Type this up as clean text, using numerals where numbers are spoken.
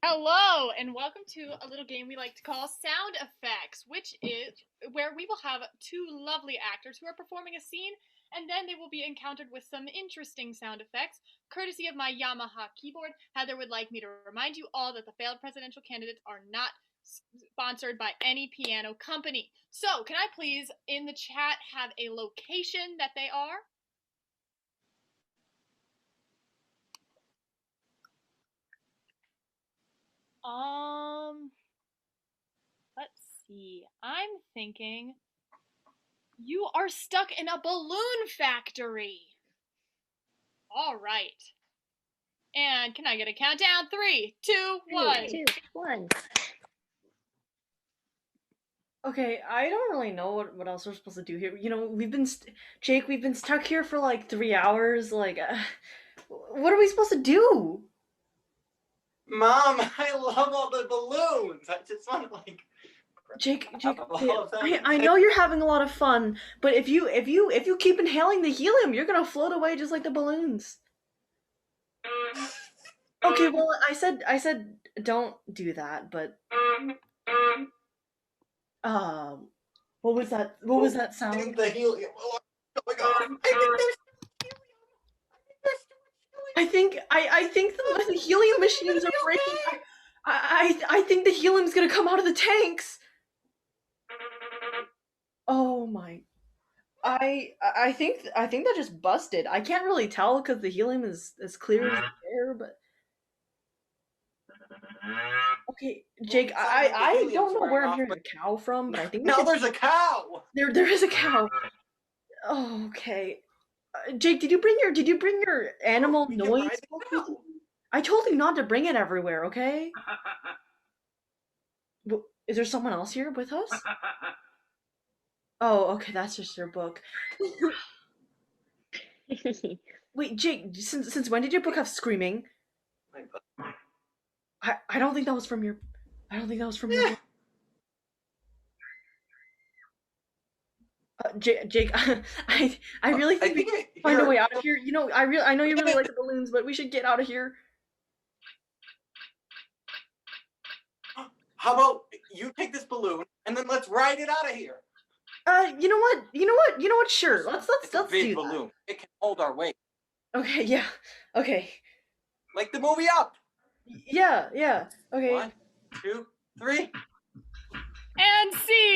Hello, and welcome to a little game we like to call Sound Effects, which is where we will have two lovely actors who are performing a scene, and then they will be encountered with some interesting sound effects, courtesy of my Yamaha keyboard. Heather would like me to remind you all that the failed presidential candidates are not sponsored by any piano company. So, can I please, in the chat, have a location that they are? Let's see. I'm thinking you are stuck in a balloon factory. All right. And can I get a countdown? 3, 2, 1. 3, 2, 1. Okay, I don't really know what else we're supposed to do here. Jake, we've been stuck here for like 3 hours. What are we supposed to do? Mom, I love all the balloons. I just want to Jake, I know you're having a lot of fun, but if you keep inhaling the helium, you're gonna float away just like the balloons. Okay, well, I said don't do that, but what was that? What was that sound? The helium. Oh my god! I think I think the helium machines are breaking. I think the helium's gonna come out of the tanks. Oh my! I think that just busted. I can't really tell because the helium is as clear as the air, but okay, Jake. I don't know where I'm hearing a cow from, but I think now there's a cow. There is a cow. Oh, okay. Jake, did you bring your animal noise? I told you not to bring it everywhere, okay? Is there someone else here with us? Oh, okay, that's just your book. Wait, Jake, since when did your book have screaming? I don't think that was from your your book. Jake, I really think we can find a way out of here. You know, I know you really like the balloons, but we should get out of here. How about you take this balloon and then let's ride it out of here? You know what? Sure. Let's a big do balloon. It can hold our weight. Okay, yeah. Okay. Like the movie Up. Yeah. Okay. 1, 2, 3. And scene!